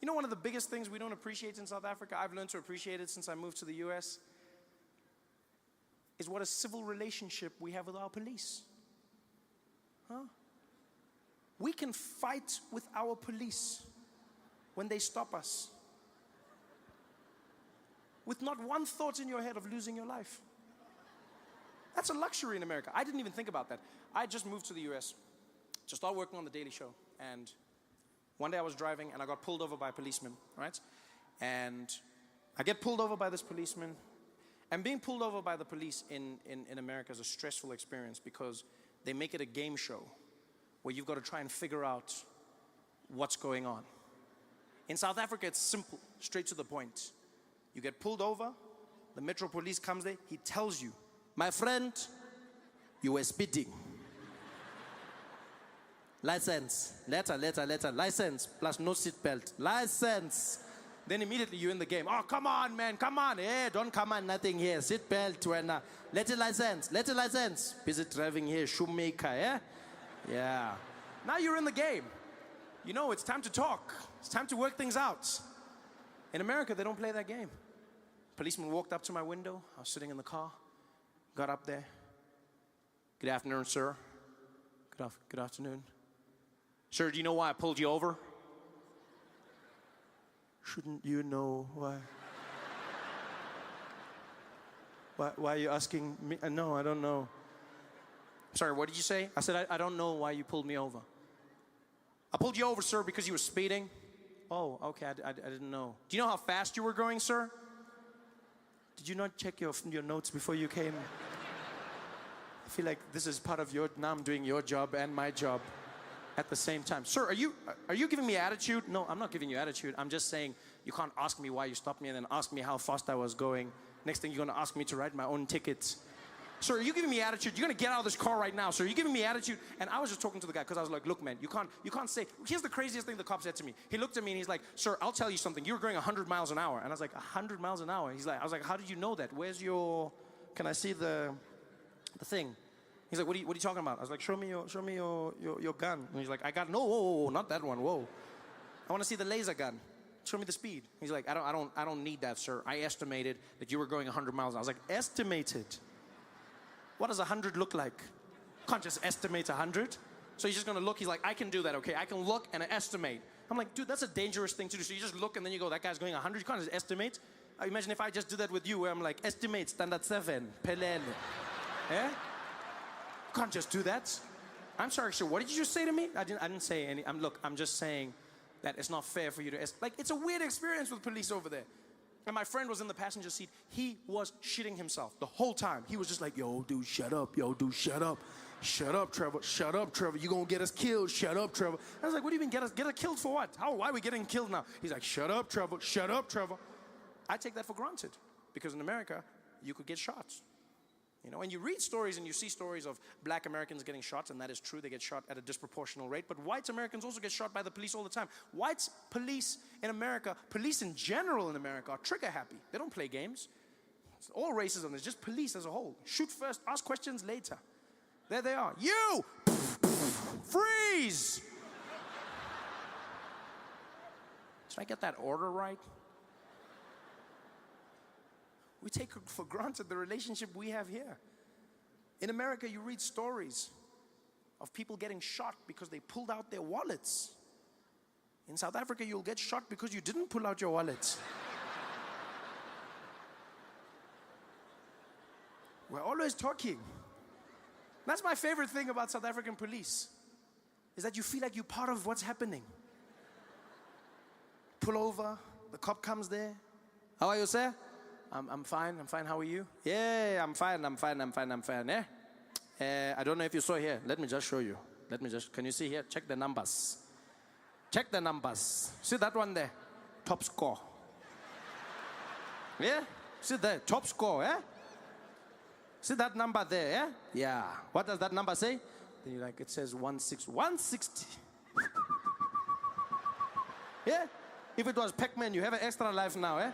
You know, one of the biggest things we don't appreciate in South Africa, I've learned to appreciate it since I moved to the US, is what a civil relationship we have with our police. Huh? We can fight with our police when they stop us, with not one thought in your head of losing your life. That's a luxury in America. I didn't even think about that. I just moved to the US to start working on The Daily Show. And one day I was driving and I got pulled over by a policeman, right? And I get pulled over by this policeman. And being pulled over by the police in America is a stressful experience because they make it a game show where you've got to try and figure out what's going on. In South Africa, it's simple, straight to the point. You get pulled over, the Metro Police comes there, he tells you, my friend, you were speeding. License, letter, license, plus no seatbelt, license. Then immediately you're in the game. Oh, come on, man, come on. Hey, don't come on, nothing here. Seatbelt, when, letter license. Busy driving here, shoemaker, yeah? Yeah. Now you're in the game. You know, it's time to talk. It's time to work things out. In America, they don't play that game. Policeman walked up to my window. I was sitting in the car. Got up there. Good afternoon, sir. Good afternoon. Sir, do you know why I pulled you over? Shouldn't you know why? Why are you asking me? No, I don't know. Sorry, what did you say? I said, I don't know why you pulled me over. I pulled you over, sir, because you were speeding. Oh, okay, I didn't know. Do you know how fast you were going, sir? Did you not check your notes before you came? I feel like this is part of now I'm doing your job and my job at the same time. Sir, are you giving me attitude? No, I'm not giving you attitude. I'm just saying you can't ask me why you stopped me and then ask me how fast I was going. Next thing you're gonna ask me to write my own tickets. Sir, are you giving me attitude? You're gonna get out of this car right now, sir. Are you giving me attitude? And I was just talking to the guy because I was like, look, man, you can't say. Here's the craziest thing the cop said to me. He looked at me and he's like, sir, I'll tell you something. You were going 100 miles an hour. And I was like, 100 miles an hour? I was like, how did you know that? Where's can I see the thing? He's like, what are you talking about? I was like, show me your gun. And he's like, I got, no, whoa, not that one, whoa. I want to see the laser gun. Show me the speed. He's like, I don't need that, sir. I estimated that you were going 100 miles. I was like, estimated? What does 100 look like? Can't just estimate 100. So he's just gonna look, he's like, I can do that, okay? I can look and estimate. I'm like, dude, that's a dangerous thing to do. So you just look and then you go, that guy's going 100. You can't just estimate. Imagine if I just did that with you, where I'm like, estimate, standard 7, pelele. Yeah? You can't just do that. I'm sorry, sir, what did you just say to me? I didn't say any, I'm just saying that it's not fair for you to, like, it's a weird experience with police over there. And my friend was in the passenger seat. He was shitting himself the whole time. He was just like, yo, dude, shut up. Yo, dude, shut up. Shut up, Trevor. Shut up, Trevor. You gonna get us killed. Shut up, Trevor. I was like, what do you mean get us killed for what? Why are we getting killed now? He's like, shut up, Trevor. Shut up, Trevor. I take that for granted because in America, you could get shot. You know, and you read stories and you see stories of black Americans getting shot, and that is true. They get shot at a disproportional rate. But white Americans also get shot by the police all the time. White police in America, police in general in America, are trigger happy. They don't play games. It's all racism. It's just police as a whole. Shoot first, ask questions later. There they are. You! Freeze! Did I get that order right? We take for granted the relationship we have here. In America, you read stories of people getting shot because they pulled out their wallets. In South Africa, you'll get shot because you didn't pull out your wallets. We're always talking. That's my favorite thing about South African police, is that you feel like you're part of what's happening. Pull over, the cop comes there. How are you, sir? I'm fine, how are you? Yeah, I'm fine, yeah? I don't know if you saw here. Let me just show you. Can you see here? Check the numbers. Check the numbers. See that one there? Top score. Yeah? See there? Top score, yeah? See that number there, yeah? Yeah. What does that number say? Then you're like, it says 160. Yeah? If it was Pac-Man, you have an extra life now, eh?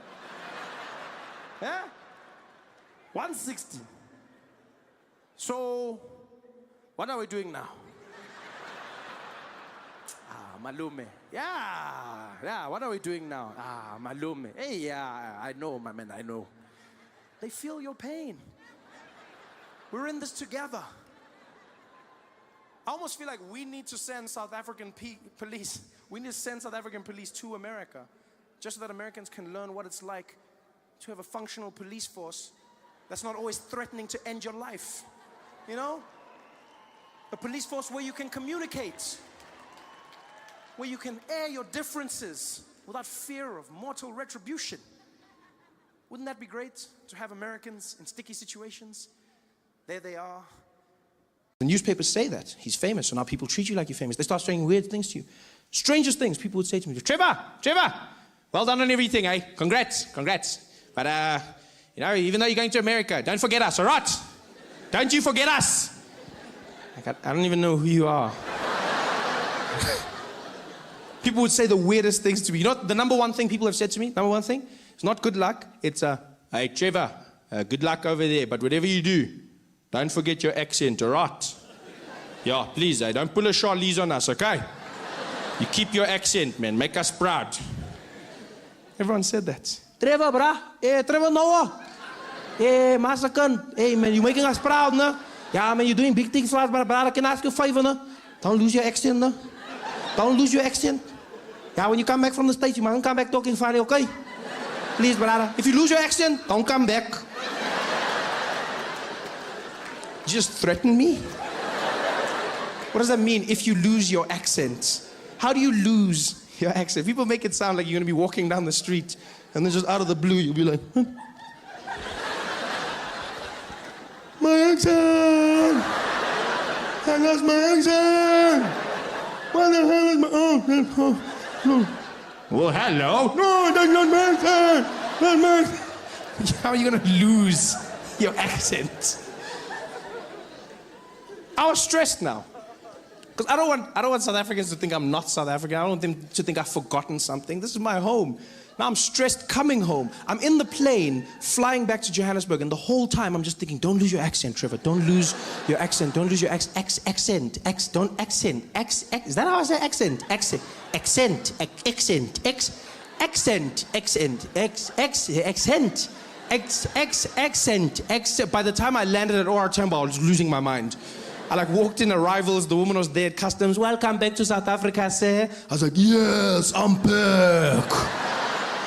Yeah? 160. So, what are we doing now? malume. Yeah, what are we doing now? Malume. Hey, yeah, I know, my man, I know. They feel your pain. We're in this together. I almost feel like we need to send South African police. We need to send South African police to America, just so that Americans can learn what it's like to have a functional police force that's not always threatening to end your life. You know? A police force where you can communicate, where you can air your differences without fear of mortal retribution. Wouldn't that be great to have Americans in sticky situations? There they are. The newspapers say that he's famous, so now people treat you like you're famous. They start saying weird things to you. Strangest things people would say to me. Trevor, well done on everything, eh? Congrats. But, even though you're going to America, don't forget us, all right? Don't you forget us. I don't even know who you are. People would say the weirdest things to me. You know what the number one thing people have said to me? Number one thing? It's not good luck. It's, hey, Trevor, good luck over there. But whatever you do, don't forget your accent, all right? Yeah, please, don't pull a Charlize on us, okay? You keep your accent, man. Make us proud. Everyone said that. Trevor, brah. Hey, Trevor Noah. Hey, Masakan. Hey, man, you're making us proud, no? Yeah, man, you're doing big things for us, but I can ask you a favor, no? Don't lose your accent, no? Don't lose your accent. Yeah, when you come back from the States, you mustn't come back talking funny, okay? Please, brother. If you lose your accent, don't come back. Just threaten me? What does that mean, if you lose your accent? How do you lose your accent? People make it sound like you're going to be walking down the street, and then just out of the blue, you'll be like, huh? My accent! I lost my accent! What the hell is my... Oh. Well, hello? No, that's not my accent! That's my accent! How are you going to lose your accent? I was stressed now. Because I don't want South Africans to think I'm not South African. I don't want them to think I've forgotten something. This is my home. Now I'm stressed coming home. I'm in the plane, flying back to Johannesburg, and the whole time I'm just thinking, don't lose your accent, Trevor. Don't lose your accent. Don't lose your accent. Don't accent. Is that how I say accent? Accent. By the time I landed at OR Tambo, I was losing my mind. I walked in arrivals, the woman was there at customs. Welcome back to South Africa, sir. I was like, yes, I'm back.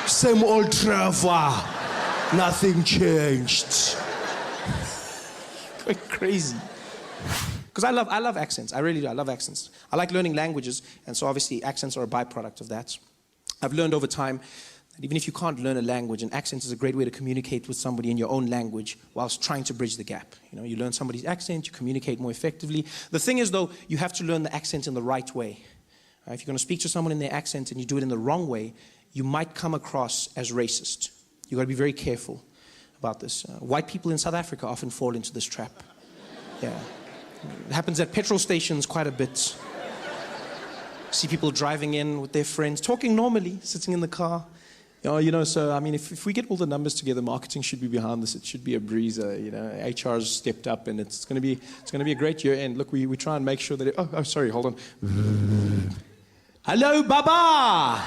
Same old Trevor. Nothing changed. Going crazy. Because I love accents. I really do. I love accents. I like learning languages, and so obviously accents are a byproduct of that. I've learned over time that even if you can't learn a language, an accent is a great way to communicate with somebody in your own language whilst trying to bridge the gap. You learn somebody's accent, you communicate more effectively. The thing is, though, you have to learn the accent in the right way. If you're going to speak to someone in their accent and you do it in the wrong way, you might come across as racist. You've got to be very careful about this. White people in South Africa often fall into this trap. Yeah. It happens at petrol stations quite a bit. See people driving in with their friends, talking normally, sitting in the car. So, I mean, if we get all the numbers together, marketing should be behind this. It should be a breezer, HR's stepped up, and it's going to be a great year end. Look, we try and make sure that sorry, hold on. Hello, Baba!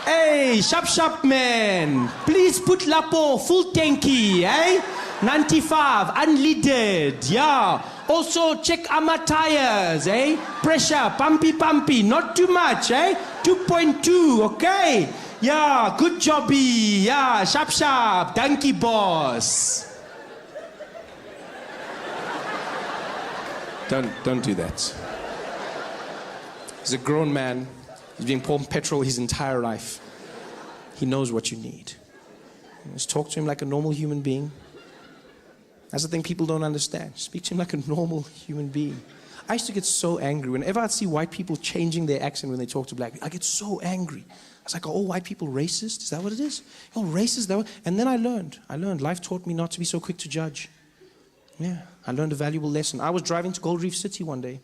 Hey, sharp man. Please put Lapo full tanky, eh? 95, unleaded, yeah. Also, check our tires, eh? Pressure, pumpy, not too much, eh? 2.2, okay? Yeah, good jobby. Yeah, sharp, donkey boss. Don't do that. He's a grown man. He's been pouring petrol his entire life. He knows what you need. Just talk to him like a normal human being. That's the thing people don't understand. Speak to him like a normal human being. I used to get so angry. Whenever I'd see white people changing their accent when they talk to black people, I get so angry. I was like, are all white people racist? Is that what it is? You're all racist? And then I learned. Life taught me not to be so quick to judge. Yeah, I learned a valuable lesson. I was driving to Gold Reef City one day,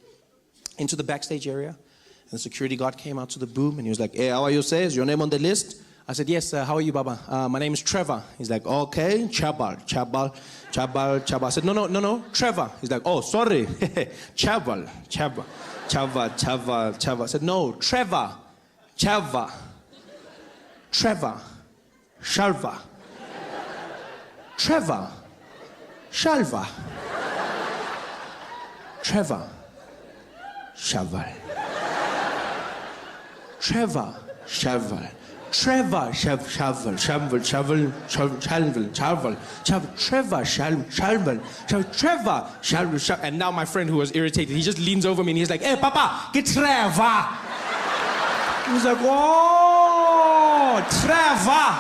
into the backstage area, and the security guard came out to the boom, and he was like, hey, how are you, sir? Is your name on the list? I said, yes, how are you, Baba? My name is Trevor. He's like, okay, Chabal. I said, no, Trevor. He's like, oh, sorry, Chabal. I said, no, Trevor, Shalva. Trevor, Shalva. Trevor, Shaval. Trevor, Shaval. Trevor, Shaval. And now my friend who was irritated, he just leans over me and he's like, hey, Papa, get Trevor. He was like, oh, Trevor.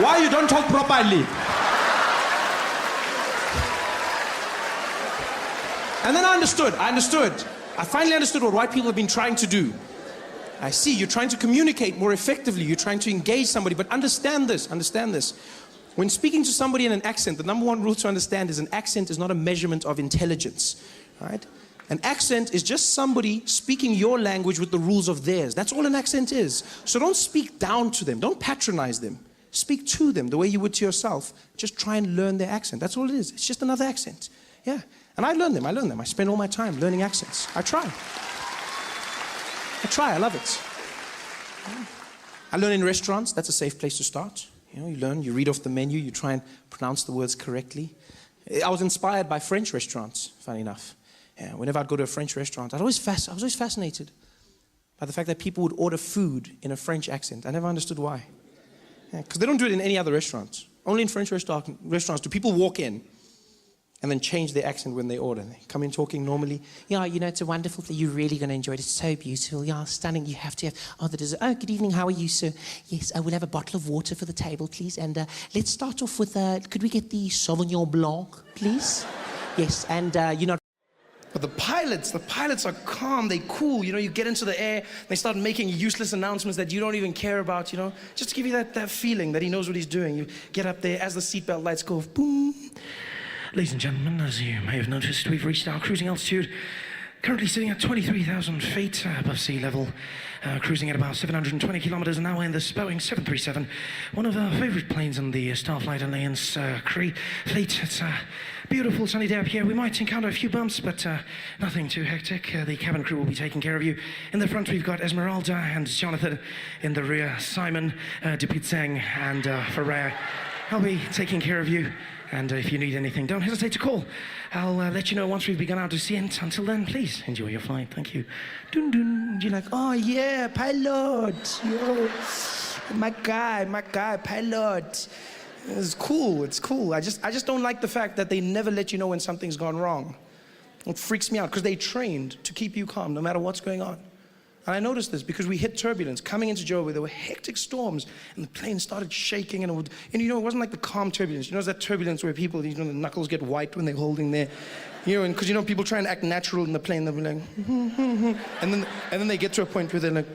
Why you don't talk properly? And then I understood. I finally understood what white people have been trying to do. I see, you're trying to communicate more effectively. You're trying to engage somebody, but understand this. When speaking to somebody in an accent, the number one rule to understand is an accent is not a measurement of intelligence, right? An accent is just somebody speaking your language with the rules of theirs. That's all an accent is. So don't speak down to them. Don't patronize them. Speak to them the way you would to yourself. Just try and learn their accent. That's all it is. It's just another accent. Yeah. And I learn them. I spend all my time learning accents. I try. I love it. I learn in restaurants. That's a safe place to start. You learn, you read off the menu, you try and pronounce the words correctly. I was inspired by French restaurants, funny enough. Yeah, whenever I'd go to a French restaurant, I was always fascinated by the fact that people would order food in a French accent. I never understood why. Because they don't do it in any other restaurants. Only in French restaurants do people walk in and then change their accent when they order. They come in talking normally. Yeah, it's a wonderful thing. You're really going to enjoy it. It's so beautiful. Yeah, stunning. You have to have, the dessert. Oh, good evening. How are you, sir? Yes, we'll have a bottle of water for the table, please. And let's start off with, could we get the Sauvignon Blanc, please? Yes, and But the pilots are calm, they cool, you get into the air, they start making useless announcements that you don't even care about, just to give you that feeling that he knows what he's doing. You get up there as the seatbelt lights go, boom. Ladies and gentlemen, as you may have noticed, we've reached our cruising altitude. Currently sitting at 23,000 feet above sea level, cruising at about 720 kilometers an hour in this Boeing 737, one of our favorite planes in the Starflight Alliance fleet. It's a beautiful sunny day up here. We might encounter a few bumps, but nothing too hectic. The cabin crew will be taking care of you. In the front, we've got Esmeralda and Jonathan. In the rear, Simon, Dipitseng, and Ferrer. I'll be taking care of you. And if you need anything, don't hesitate to call. I'll let you know once we've begun our descent. Until then, please enjoy your flight. Thank you. Dun dun. You're like, oh yeah, pilot. Yo, my guy, pilot. It's cool. I just don't like the fact that they never let you know when something's gone wrong. It freaks me out because they trained to keep you calm no matter what's going on. And I noticed this because we hit turbulence coming into Joburg. There were hectic storms, and the plane started shaking, and it wasn't like the calm turbulence. It's that turbulence where people, the knuckles get white when they're holding their, and because people try and act natural in the plane, they'll be like, and then they get to a point where they're like.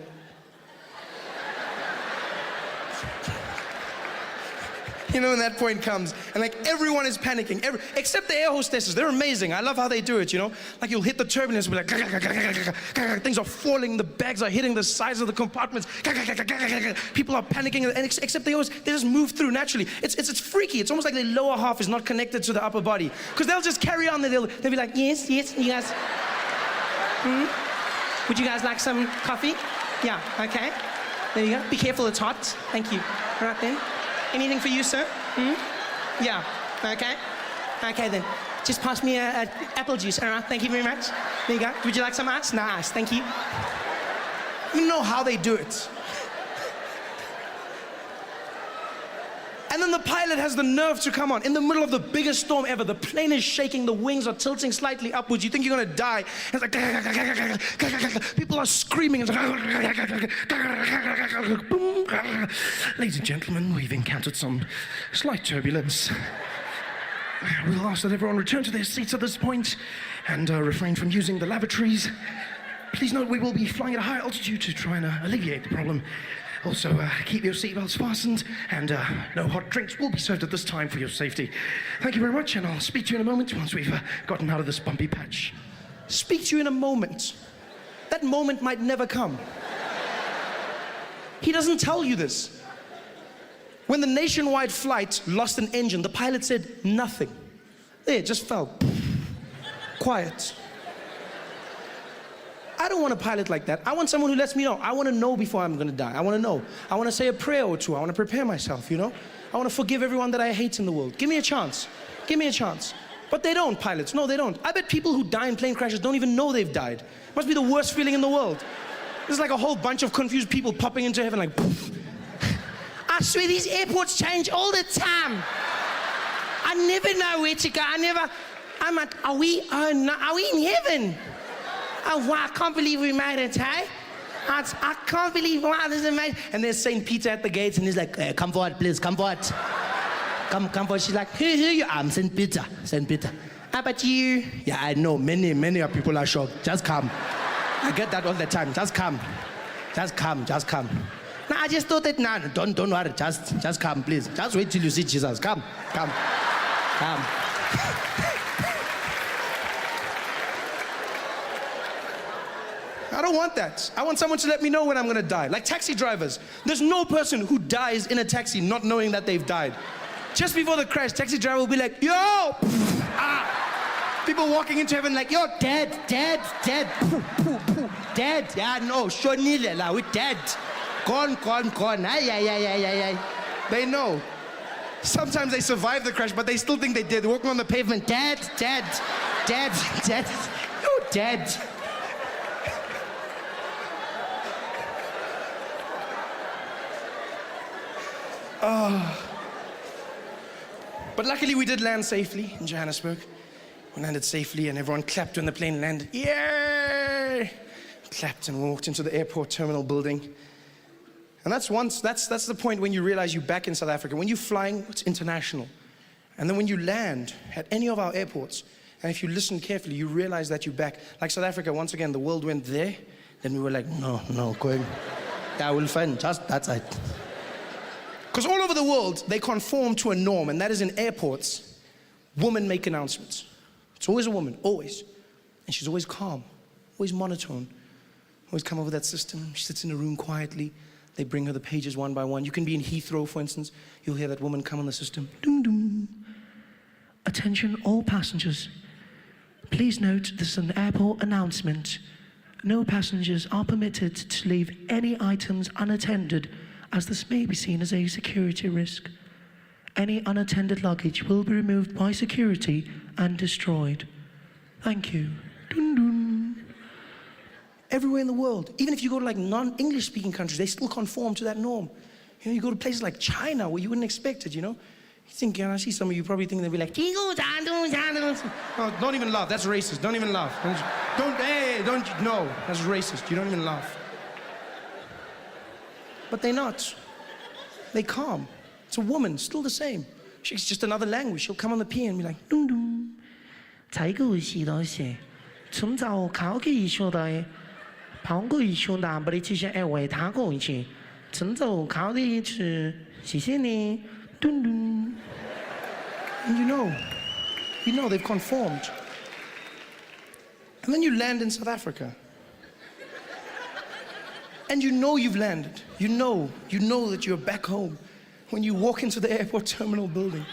When that point comes, and everyone is panicking, except the air hostesses. They're amazing. I love how they do it, Like you'll hit the turbulence, and be like, things are falling, the bags are hitting the sides of the compartments. People are panicking, and except they just move through naturally. It's freaky. It's almost like their lower half is not connected to the upper body, because they'll just carry on. They'll be like, yes, you guys. Would you guys like some coffee? Yeah, okay. There you go. Be careful, it's hot. Thank you. All right then. Anything for you, sir? Yeah, okay. Okay then, just pass me a apple juice, all right, thank you very much. There you go. Would you like some ice? No ice, thank you. You know how they do it. And then the pilot has the nerve to come on in the middle of the biggest storm ever. The plane is shaking, the wings are tilting slightly upwards. You think you're gonna die. And it's like, people are screaming. Ladies and gentlemen, we've encountered some slight turbulence. We'll ask that everyone return to their seats at this point and refrain from using the lavatories. Please note we will be flying at a high altitude to try and alleviate the problem. Also, keep your seatbelts fastened, and no hot drinks will be served at this time for your safety. Thank you very much, and I'll speak to you in a moment once we've gotten out of this bumpy patch. Speak to you in a moment. That moment might never come. He doesn't tell you this. When the nationwide flight lost an engine, the pilot said nothing. There, it just fell. Quiet. I don't want a pilot like that. I want someone who lets me know. I want to know before I'm going to die. I want to know. I want to say a prayer or two. I want to prepare myself, you know? I want to forgive everyone that I hate in the world. Give me a chance. Give me a chance. But they don't, pilots. No, they don't. I bet people who die in plane crashes don't even know they've died. It must be the worst feeling in the world. There's like a whole bunch of confused people popping into heaven like, poof. I swear these airports change all the time. I never know where to go. I'm like, are we in heaven? Oh, wow, I can't believe we made it, hey? I can't believe, wow, this is amazing. And there's St. Peter at the gates, and he's like, come forward, please, come forward. Come forward. She's like, who you are? I'm St. Peter, St. Peter. How about you? Yeah, I know, many of people are shocked. Just come. I get that all the time. Just come. Just come. No, I just thought that, no, don't worry, just come, please. Just wait till you see Jesus. Come. I don't want that. I want someone to let me know when I'm gonna die. Like taxi drivers. There's no person who dies in a taxi not knowing that they've died. Just before the crash, taxi driver will be like, yo! People walking into heaven like, yo, dead. Dead. Yeah, no, Shonile, we're dead. Gone. Ay. They know. Sometimes they survive the crash, but they still think they did. They're walking on the pavement, dead. You're dead. But luckily we did land safely in Johannesburg. We landed safely and everyone clapped when the plane landed. Yay! Clapped and walked into the airport terminal building. And that's the point when you realize you're back in South Africa. When you're flying, it's international. And then when you land at any of our airports, and if you listen carefully, you realize that you're back. Like South Africa, once again, the world went there. Then we were like, no, going. Yeah, we'll find just that's it. Because all over the world, they conform to a norm, and that is in airports, women make announcements. It's always a woman, always. And she's always calm, always monotone. Always come over that system. She sits in a room quietly. They bring her the pages one by one. You can be in Heathrow, for instance. You'll hear that woman come on the system. Doom, doom. Attention all passengers. Please note this is an airport announcement. No passengers are permitted to leave any items unattended, as this may be seen as a security risk. Any unattended luggage will be removed by security and destroyed. Thank you. Dun, dun. Everywhere in the world, even if you go to like non-English speaking countries, they still conform to that norm. You know, you go to places like China where you wouldn't expect it, you know? You think, I see some of you probably think they'll be like, no, don't even laugh, that's racist, don't even laugh. No, that's racist, you don't even laugh. But they're not. They're calm. It's a woman, still the same. She's just another language. She'll come on the piano and be like, dum dum. 才个是那些，从早考个一学的，跑个一学的，不得其实为他个一些，从早考的一次，谢谢你，dum dum. And you know they've conformed. And then you land in South Africa. And you know you've landed. You know that you're back home when you walk into the airport terminal building.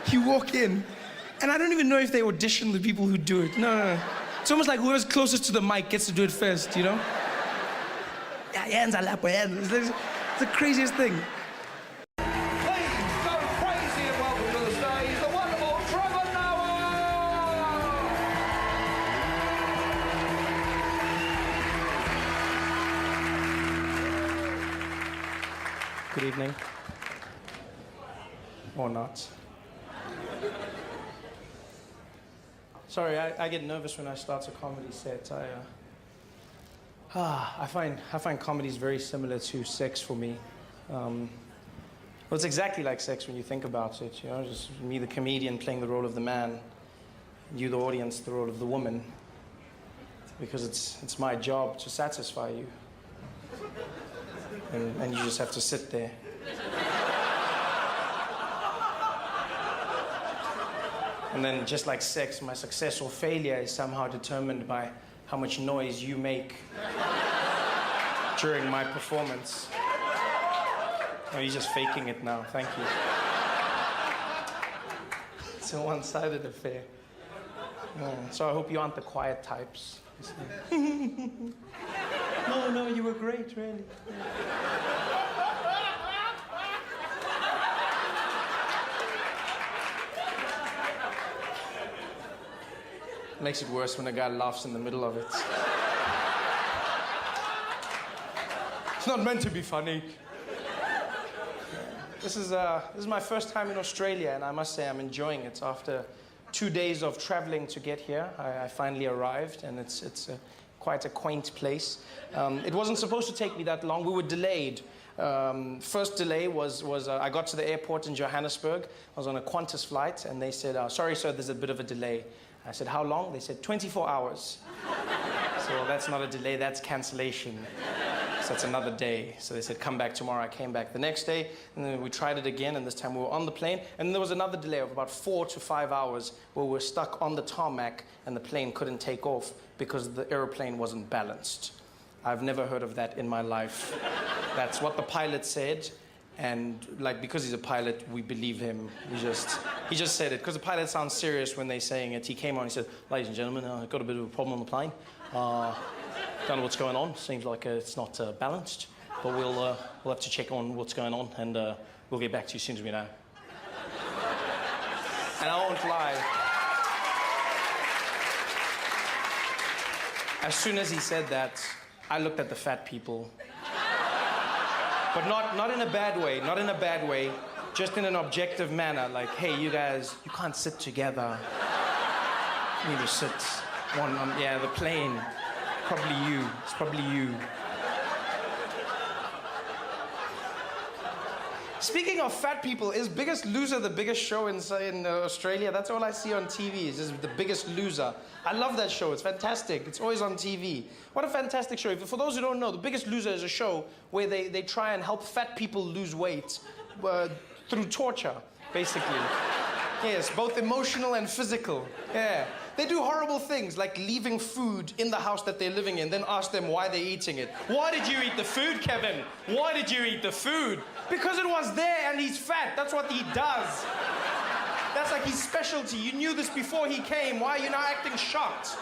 You walk in, and I don't even know if they audition the people who do it. No. It's almost like whoever's closest to the mic gets to do it first, you know? It's the craziest thing. Please go crazy and welcome to the stage the wonderful Trevor. Good evening. Or not. Sorry, I get nervous when I start a comedy set. I find comedies very similar to sex for me. Well, it's exactly like sex when you think about it. You know, just me, the comedian, playing the role of the man, you, the audience, the role of the woman. Because it's my job to satisfy you, and you just have to sit there. And then, just like sex, my success or failure is somehow determined by how much noise you make during my performance. Oh, he's just faking it now. Thank you. It's a one-sided affair. So I hope you aren't the quiet types. No, you were great, really. Makes it worse when a guy laughs in the middle of it. It's not meant to be funny. This is my first time in Australia, and I must say I'm enjoying it. After 2 days of traveling to get here, I finally arrived, and it's quite a quaint place. It wasn't supposed to take me that long. We were delayed. First delay was I got to the airport in Johannesburg. I was on a Qantas flight, and they said, sorry, sir, there's a bit of a delay. I said, how long? They said, 24 hours. So that's not a delay, that's cancellation. So that's another day. So they said, come back tomorrow. I came back the next day, and then we tried it again, and this time we were on the plane. And there was another delay of about 4 to 5 hours where we were stuck on the tarmac, and the plane couldn't take off because the airplane wasn't balanced. I've never heard of that in my life. That's what the pilot said. And like, because he's a pilot, we believe him. He just said it, because the pilot sounds serious when they're saying it. He came on, he said, ladies and gentlemen, I've got a bit of a problem on the plane. Don't know what's going on. Seems like it's not balanced, but we'll have to check on what's going on, and we'll get back to you as soon as we know. And I won't lie. As soon as he said that, I looked at the fat people. But not in a bad way, not in a bad way, just in an objective manner, like, hey, you guys, you can't sit together. You need to sit one on, yeah, the plane. Probably you, it's probably you. Speaking of fat people, is Biggest Loser the biggest show in Australia? That's all I see on TV, is The Biggest Loser. I love that show, it's fantastic. It's always on TV. What a fantastic show. For those who don't know, The Biggest Loser is a show where they try and help fat people lose weight through torture, basically. Yes, both emotional and physical. Yeah. They do horrible things, like leaving food in the house that they're living in, then ask them why they're eating it. Why did you eat the food, Kevin? Why did you eat the food? Because it was there and he's fat. That's what he does. That's like his specialty. You knew this before he came. Why are you now acting shocked?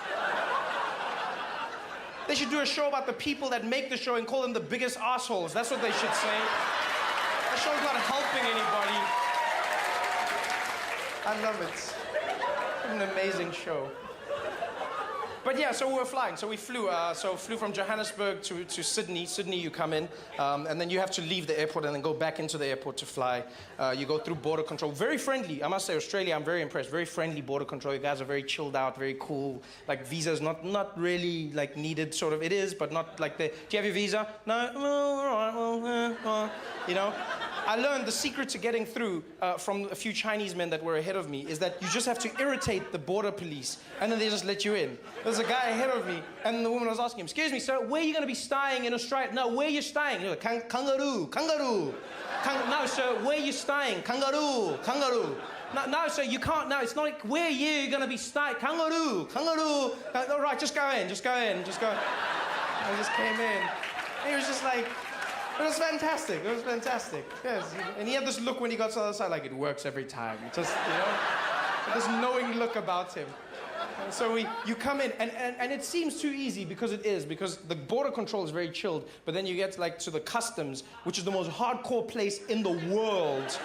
They should do a show about the people that make the show and call them the biggest assholes. That's what they should say. That show's not helping anybody. I love it. An amazing show. But yeah, so we were flying. So we flew. Flew from Johannesburg to Sydney. Sydney, you come in, and then you have to leave the airport and then go back into the airport to fly. You go through border control. Very friendly. I must say, Australia, I'm very impressed. Very friendly border control. You guys are very chilled out, very cool. Like, visa's not really like needed. Sort of, it is, but not like the. Do you have your visa? No. Well, all right. Well, you know. I learned the secret to getting through from a few Chinese men that were ahead of me is that you just have to irritate the border police, and then they just let you in. There's a guy ahead of me, and the woman was asking him, excuse me, sir, where are you going to be staying in Australia? No, where are you staying? He was like, kangaroo. No, sir, where are you staying? Kangaroo. No, sir, you can't. No, it's not like, where are you going to be staying? Kangaroo. All right, just go in. I just came in. And he was just like, it was fantastic. Yes. And he had this look when he got to the other side, like, it works every time. Just, you know, this knowing look about him. And so you come in, and it seems too easy because the border control is very chilled, but then you get like to the customs, which is the most hardcore place in the world.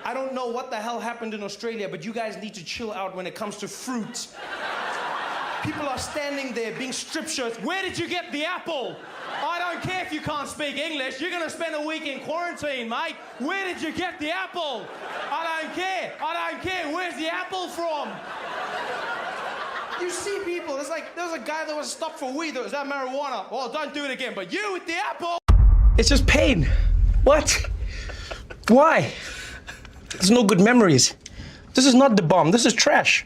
I don't know what the hell happened in Australia, but you guys need to chill out when it comes to fruit. People are standing there being strip shirts. Where did you get the apple? I don't care if you can't speak English. You're going to spend a week in quarantine, mate. Where did you get the apple? I don't care. Where's the apple from? You see people. It's like, there was a guy that was stopped for weed. Was that marijuana? Oh, don't do it again. But you with the apple. It's just pain. What? Why? There's no good memories. This is not the bomb. This is trash.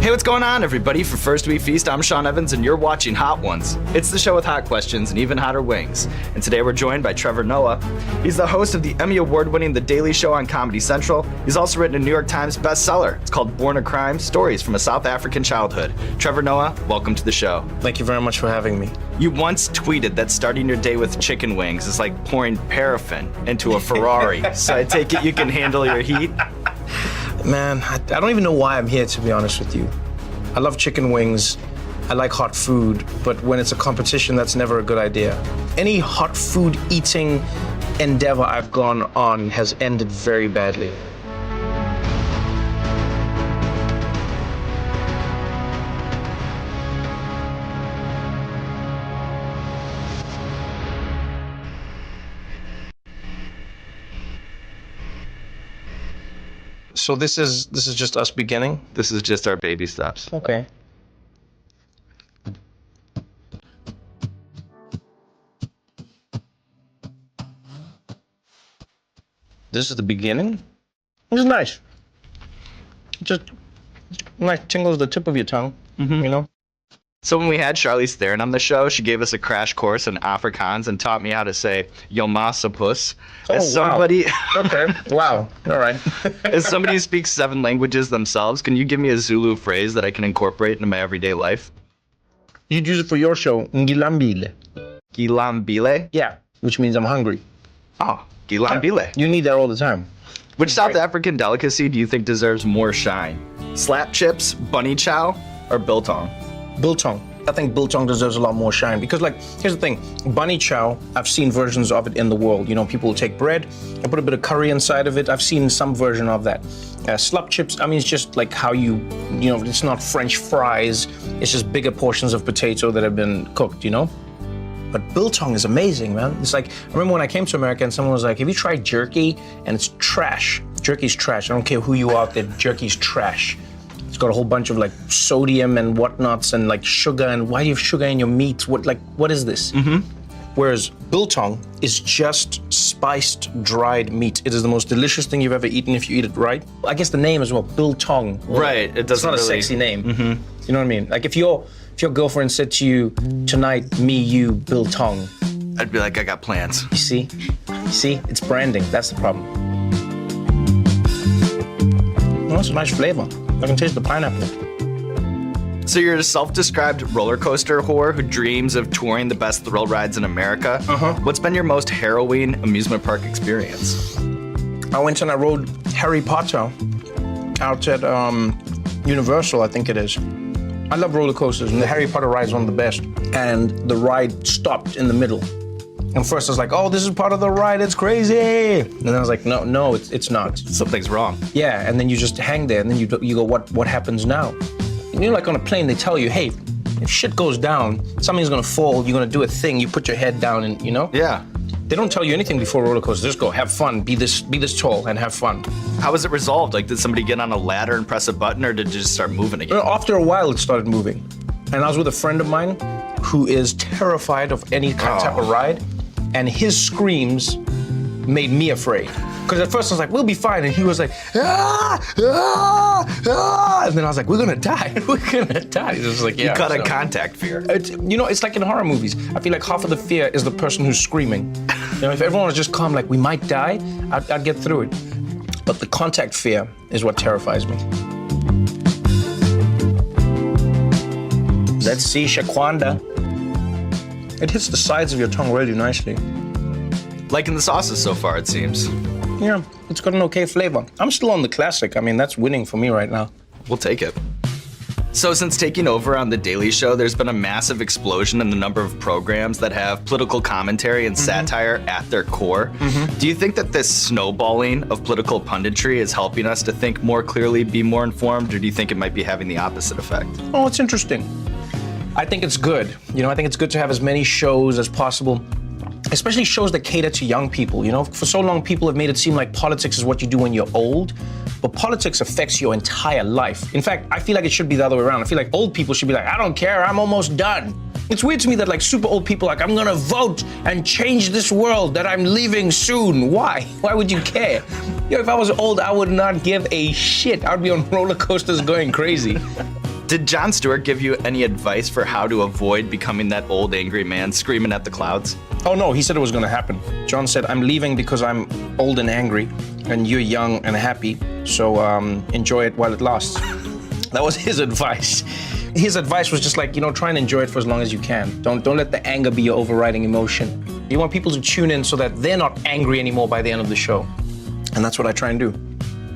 Hey, what's going on, everybody? For First We Feast, I'm Sean Evans, and you're watching Hot Ones. It's the show with hot questions and even hotter wings. And today we're joined by Trevor Noah. He's the host of the Emmy Award-winning The Daily Show on Comedy Central. He's also written a New York Times bestseller. It's called Born a Crime: Stories from a South African Childhood. Trevor Noah, welcome to the show. Thank you very much for having me. You once tweeted that starting your day with chicken wings is like pouring paraffin into a Ferrari. So I take it you can handle your heat? Man, I don't even know why I'm here, to be honest with you. I love chicken wings. I like hot food, but when it's a competition, that's never a good idea. Any hot food eating endeavor I've gone on has ended very badly. So this is just us beginning? This is just our baby steps. Okay. This is the beginning? It's nice. Just nice tingles the tip of your tongue, you know? So when we had Charlize Theron on the show, she gave us a crash course in Afrikaans and taught me how to say "Yo massa puss." As somebody, Okay, wow, all right. as somebody who speaks 7 languages themselves, can you give me a Zulu phrase that I can incorporate into my everyday life? You'd use it for your show, ngilambile. Gilambile? Yeah, which means I'm hungry. Oh, gilambile. You need that all the time. Which South African delicacy do you think deserves more shine? Slap chips, bunny chow, or biltong? Biltong. I think biltong deserves a lot more shine because, like, here's the thing. Bunny chow, I've seen versions of it in the world. You know, people will take bread and put a bit of curry inside of it. I've seen some version of that. Slap chips, I mean, it's just like how you know, it's not French fries. It's just bigger portions of potato that have been cooked, you know? But biltong is amazing, man. It's like, I remember when I came to America and someone was like, have you tried jerky? And it's trash. Jerky's trash. I don't care who you are out there, jerky's trash. It's got a whole bunch of like sodium and whatnots and like sugar. And why do you have sugar in your meat? What is this? Whereas biltong is just spiced, dried meat. It is the most delicious thing you've ever eaten if you eat it right. I guess the name as well, biltong. Right, it doesn't It's not really... a sexy name. You know what I mean? Like if your girlfriend said to you, tonight, me, you, biltong. I'd be like, I got plans. You see? It's branding. That's the problem. Well, that's a nice flavor. I can taste the pineapple. So you're a self-described roller coaster whore who dreams of touring the best thrill rides in America. What's been your most harrowing amusement park experience? I went and I rode Harry Potter out at Universal, I think it is. I love roller coasters, and the Harry Potter ride is one of the best. And the ride stopped in the middle. And first I was like, oh, this is part of the ride, it's crazy. And then I was like, no, it's not. Something's wrong. Yeah, and then you just hang there, and then you go, what happens now? And you know, like on a plane, they tell you, hey, if shit goes down, something's gonna fall, you're gonna do a thing, you put your head down and, you know? Yeah. They don't tell you anything before a roller coaster. Just go, have fun, be this tall and have fun. How was it resolved? Like, did somebody get on a ladder and press a button, or did it just start moving again? After a while, it started moving. And I was with a friend of mine who is terrified of any type of ride, and his screams made me afraid. Because at first I was like, we'll be fine, and he was like, and then I was like, we're gonna die, we're gonna die. It was like, yeah. You got a contact fear. It's like in horror movies. I feel like half of the fear is the person who's screaming. You know, if everyone was just calm, like we might die, I'd get through it. But the contact fear is what terrifies me. Let's see, Shaquanda. It hits the sides of your tongue really nicely. Liking the sauces so far, it seems. Yeah, it's got an okay flavor. I'm still on the classic. I mean, that's winning for me right now. We'll take it. So since taking over on The Daily Show, there's been a massive explosion in the number of programs that have political commentary and satire at their core. Do you think that this snowballing of political punditry is helping us to think more clearly, be more informed, or do you think it might be having the opposite effect? Oh, it's interesting. I think it's good. You know, I think it's good to have as many shows as possible, especially shows that cater to young people. You know, for so long, people have made it seem like politics is what you do when you're old, but politics affects your entire life. In fact, I feel like it should be the other way around. I feel like old people should be like, I don't care, I'm almost done. It's weird to me that like super old people are like, I'm gonna vote and change this world that I'm leaving soon. Why? Why would you care? You know, if I was old, I would not give a shit. I would be on roller coasters going crazy. Did Jon Stewart give you any advice for how to avoid becoming that old angry man screaming at the clouds? Oh no, he said it was gonna happen. John said, I'm leaving because I'm old and angry, and you're young and happy, so enjoy it while it lasts. That was his advice. His advice was just like, try and enjoy it for as long as you can. Don't let the anger be your overriding emotion. You want people to tune in so that they're not angry anymore by the end of the show. And that's what I try and do.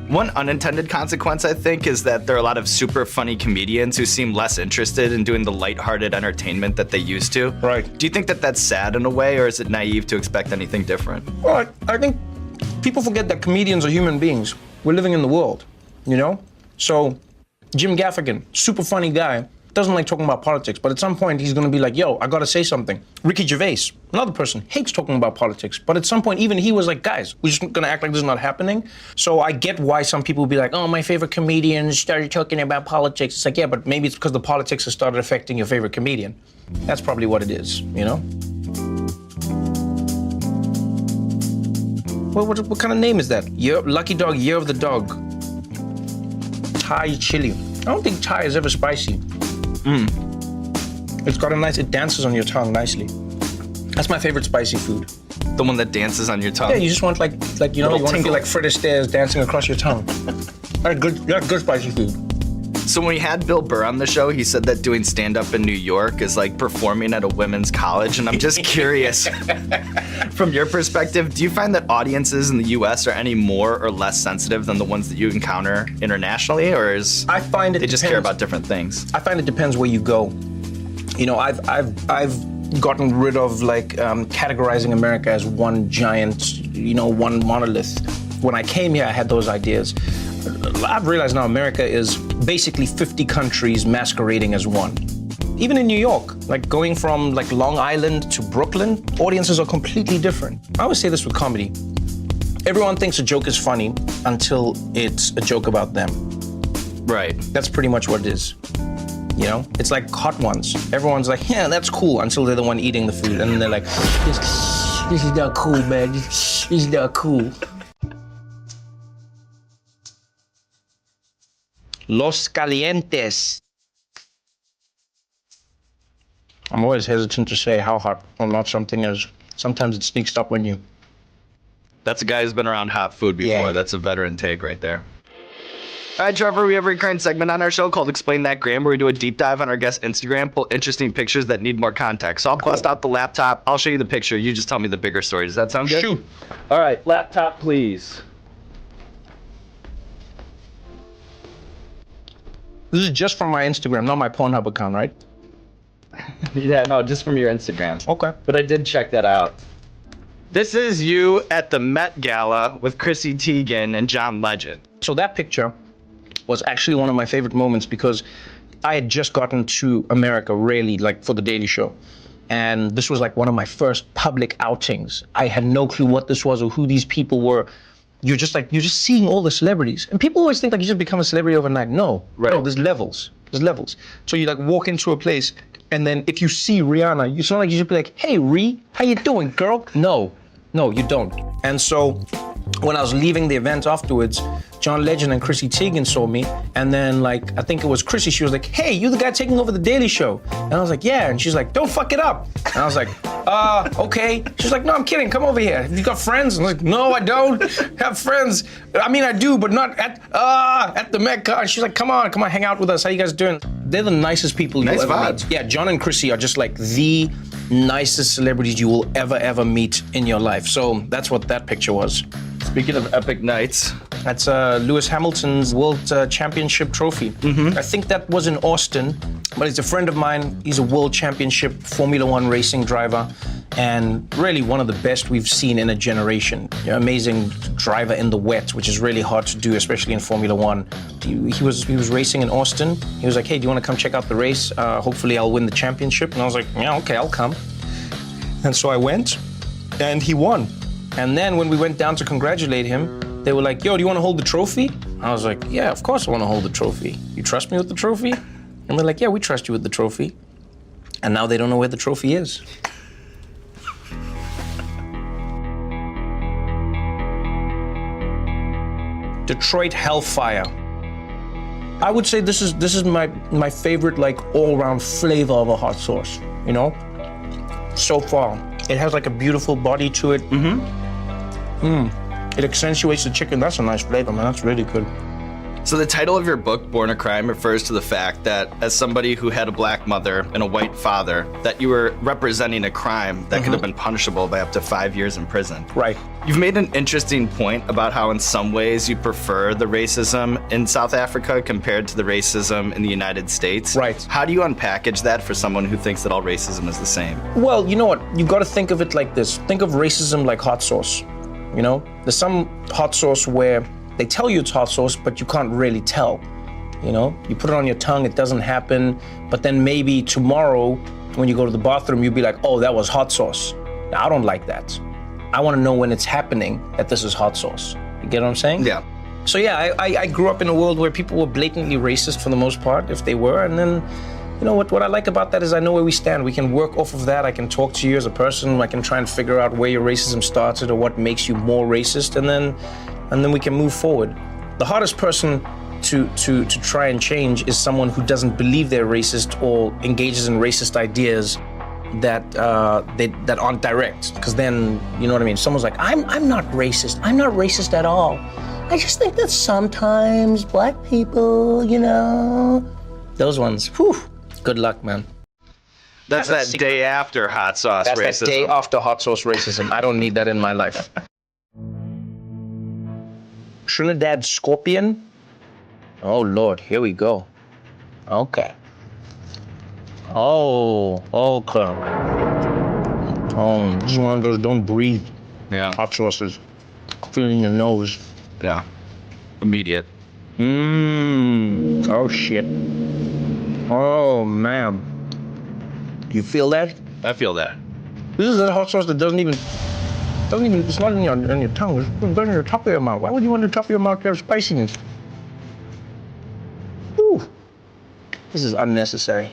One unintended consequence, I think, is that there are a lot of super funny comedians who seem less interested in doing the lighthearted entertainment that they used to. Right. Do you think that that's sad in a way, or is it naive to expect anything different? Well, I think people forget that comedians are human beings. We're living in the world, So Jim Gaffigan, super funny guy, doesn't like talking about politics, but at some point he's gonna be like, yo, I gotta say something. Ricky Gervais, another person, hates talking about politics, but at some point even he was like, guys, we're just gonna act like this is not happening. So I get why some people will be like, oh, my favorite comedians started talking about politics. It's like, yeah, but maybe it's because the politics has started affecting your favorite comedian. That's probably what it is, Well, what kind of name is that? Lucky Dog, Year of the Dog. Thai chili. I don't think Thai is ever spicy. It's got it dances on your tongue nicely. That's my favorite spicy food. The one that dances on your tongue? Yeah, you just want you want to feel like Fred Astaire dancing across your tongue. That's good spicy food. So when we had Bill Burr on the show, he said that doing stand-up in New York is like performing at a women's college, and I'm just curious, from your perspective, do you find that audiences in the US are any more or less sensitive than the ones that you encounter internationally, or I find they just care about different things? I find it depends where you go. I've gotten rid of categorizing America as one giant, one monolith. When I came here, I had those ideas. I've realized now America is basically 50 countries masquerading as one. Even in New York, going from Long Island to Brooklyn, audiences are completely different. I always say this with comedy. Everyone thinks a joke is funny until it's a joke about them. Right. That's pretty much what it is. It's like Hot Ones. Everyone's like, yeah, that's cool, until they're the one eating the food. And then they're like, this is not cool, man. This is not cool. Los Calientes. I'm always hesitant to say how hot or not something is. Sometimes it sneaks up on you. That's a guy who's been around hot food before. Yeah. That's a veteran take right there. All right, Trevor, we have a recurring segment on our show called Explain That Gram, where we do a deep dive on our guest's Instagram, pull interesting pictures that need more context. So I'll bust out the laptop. I'll show you the picture. You just tell me the bigger story. Does that sound good? Shoot. All right, laptop, please. This is just from my Instagram, not my Pornhub account, right? Yeah, no, just from your Instagram. Okay. But I did check that out. This is you at the Met Gala with Chrissy Teigen and John Legend. So that picture was actually one of my favorite moments because I had just gotten to America really for the Daily Show. And this was one of my first public outings. I had no clue what this was or who these people were. You're just seeing all the celebrities. And people always think you just become a celebrity overnight. No, right. No, there's levels. So you walk into a place and then if you see Rihanna, it's not like you should be like, hey, Ree, how you doing, girl? No, you don't. And so when I was leaving the event afterwards, John Legend and Chrissy Teigen saw me, and then I think it was Chrissy, she was like, hey, you the guy taking over the Daily Show? And I was like, yeah, and she's like, don't fuck it up. And I was like, okay. She's like, no, I'm kidding, come over here. Have you got friends? And I was like, no, I don't have friends. I mean, I do, but not at the Met Gala. She's like, come on, hang out with us. How you guys doing? They're the nicest people you'll ever meet. Yeah, John and Chrissy are just the nicest celebrities you will ever meet in your life. So that's what that picture was. Speaking of epic nights. That's Lewis Hamilton's World Championship trophy. I think that was in Austin, but he's a friend of mine. He's a World Championship Formula One racing driver, and really one of the best we've seen in a generation. Amazing driver in the wet, which is really hard to do, especially in Formula One. He was racing in Austin. He was like, hey, do you want to come check out the race? Hopefully I'll win the championship. And I was like, yeah, okay, I'll come. And so I went, and he won. And then when we went down to congratulate him, they were like, yo, do you want to hold the trophy? I was like, yeah, of course I want to hold the trophy. You trust me with the trophy? And they're like, yeah, we trust you with the trophy. And now they don't know where the trophy is. Detroit Hellfire. I would say this is my favorite like all-round flavor of a hot sauce, you know? So far. It has like a beautiful body to it. It accentuates the chicken. That's a nice flavor, man. That's really good. So the title of your book, Born a Crime, refers to the fact that as somebody who had a black mother and a white father, that you were representing a crime that could have been punishable by up to 5 years in prison. Right. You've made an interesting point about how in some ways you prefer the racism in South Africa compared to the racism in the United States. Right. How do you unpackage that for someone who thinks that all racism is the same? Well, you know what? You got to think of it like this. Think of racism like hot sauce. You know, there's some hot sauce where they tell you it's hot sauce, but you can't really tell. You know, you put it on your tongue, it doesn't happen, but then maybe tomorrow when you go to the bathroom, you'll be like, oh, that was hot sauce. Now, I don't like that. I want to know when it's happening that this is hot sauce. You get what I'm saying? Yeah. So yeah, I grew up in a world where people were blatantly racist for the most part, if they were, and then, you know, what I like about that is I know where we stand. We can work off of that. I can talk to you as a person. I can try and figure out where your racism started or what makes you more racist, and then we can move forward. The hardest person to try and change is someone who doesn't believe they're racist or engages in racist ideas that that aren't direct. Because then, you know what I mean? Someone's like, I'm not racist. I'm not racist at all. I just think that sometimes black people, you know, those ones, whew, good luck, man. That's that day after hot sauce That's racism. that day after hot sauce racism. I don't need that in my life. Trinidad scorpion? Oh, Lord, here we go. Okay. Oh, okay. Oh, this is one of those don't breathe Yeah. hot sauces. Feel it in your nose. Yeah. Immediate. Oh, shit. Oh, man. Do you feel that? I feel that. This is a hot sauce that doesn't even, it's not in your tongue, it's going in the top of your mouth. Why would you want the top of your mouth to have spiciness? Ooh. This is unnecessary.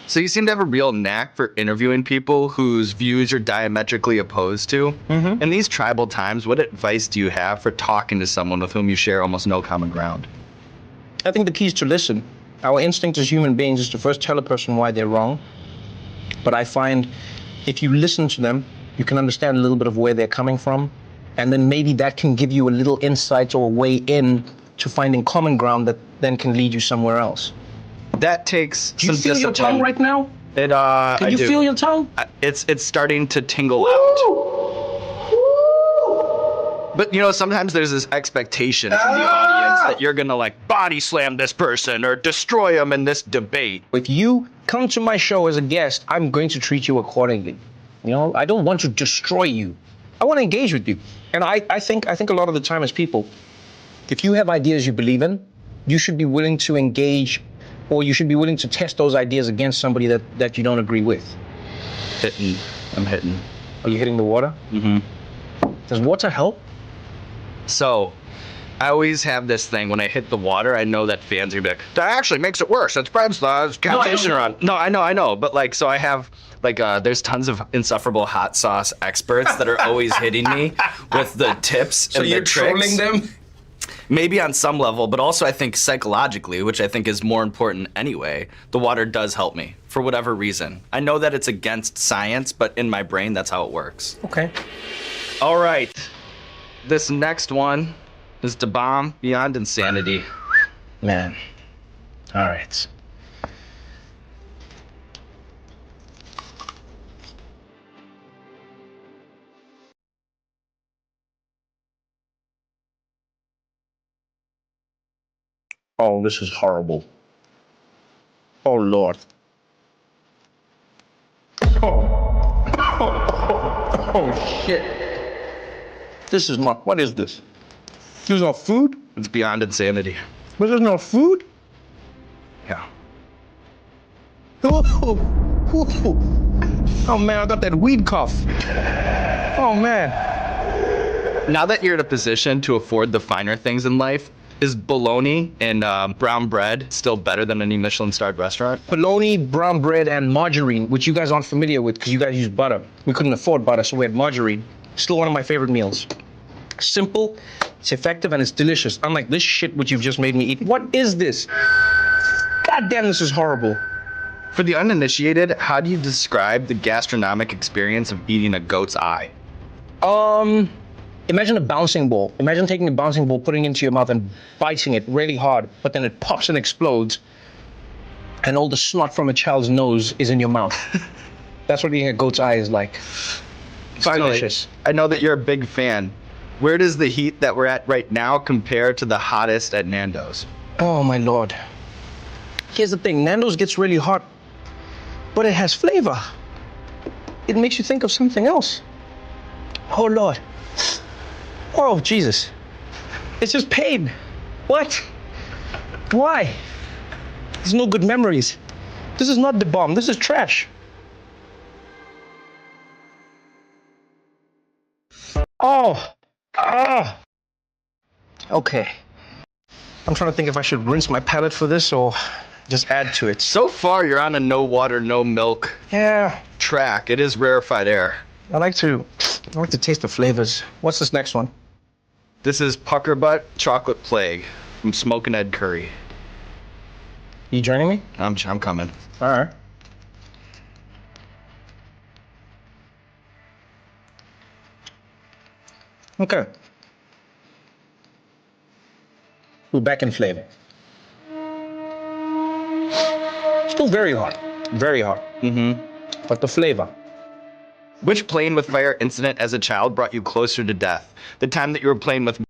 So you seem to have a real knack for interviewing people whose views you're diametrically opposed to. In these tribal times, what advice do you have for talking to someone with whom you share almost no common ground? I think the key is to listen. Our instinct as human beings is to first tell a person why they're wrong. But I find if you listen to them, you can understand a little bit of where they're coming from. And then maybe that can give you a little insight or a way in to finding common ground that then can lead you somewhere else. That takes Do you some feel your discipline. tongue right now? Can Can you feel your tongue? It's starting to tingle out. But you know, sometimes there's this expectation from the audience that you're gonna like body slam this person or destroy them in this debate. If you come to my show as a guest, I'm going to treat you accordingly. You know, I don't want to destroy you. I want to engage with you. And I think a lot of the time as people, if you have ideas you believe in, you should be willing to engage, or you should be willing to test those ideas against somebody that you don't agree with. I'm hitting. Are you hitting the water? Mm-hmm. Does water help? So, I always have this thing when I hit the water, I know that fans are gonna be like, that actually makes it worse. That spreads the contagion around. No, I know. But like, so I have, like, there's tons of insufferable hot sauce experts that are always hitting me with the tips and the tricks. trolling them? Maybe on some level, but also I think psychologically, which I think is more important anyway, the water does help me for whatever reason. I know that it's against science, but in my brain, that's how it works. Okay. All right. This next one is to bomb beyond insanity. Man. All right. Oh, this is horrible. Oh, Lord. Oh, shit. This is not, what is this? There's no food? It's beyond insanity. But there's no food? Yeah. Oh, man, I got that weed cough. Oh, man. Now that you're in a position to afford the finer things in life, is bologna and brown bread still better than any Michelin-starred restaurant? Bologna, brown bread, and margarine, which you guys aren't familiar with because you guys use butter. We couldn't afford butter, so we had margarine. Still one of my favorite meals. Simple, It's effective and it's delicious. Unlike this shit which you've just made me eat. What is this? God damn, this is horrible. For the uninitiated, how do you describe the gastronomic experience of eating a goat's eye? Imagine a bouncing ball. Imagine taking a bouncing ball, putting it into your mouth and biting it really hard, but then it pops and explodes, and all the snot from a child's nose is in your mouth. That's what eating a goat's eye is like. It's Finally, delicious. I know that you're a big fan. Where does the heat that we're at right now compare to the hottest at Nando's? Oh my lord. Here's the thing, Nando's gets really hot, but it has flavor. It makes you think of something else. Oh lord. Oh Jesus. It's just pain. What? Why? There's no good memories. This is not the bomb, this is trash. Oh. Ah. Okay. I'm trying to think if I should rinse my palate for this or just add to it. So far, you're on a no water, no milk Yeah, track. It is rarefied air. I like to taste the flavors. What's this next one? This is Pucker Butt Chocolate Plague from Smokin' Ed Curry. You joining me? I'm coming. All right. Okay. We're back in flavor. Still very hot. Very hot. Mm-hmm. But the flavor. Which playing with fire incident as a child brought you closer to death? The time that you were playing with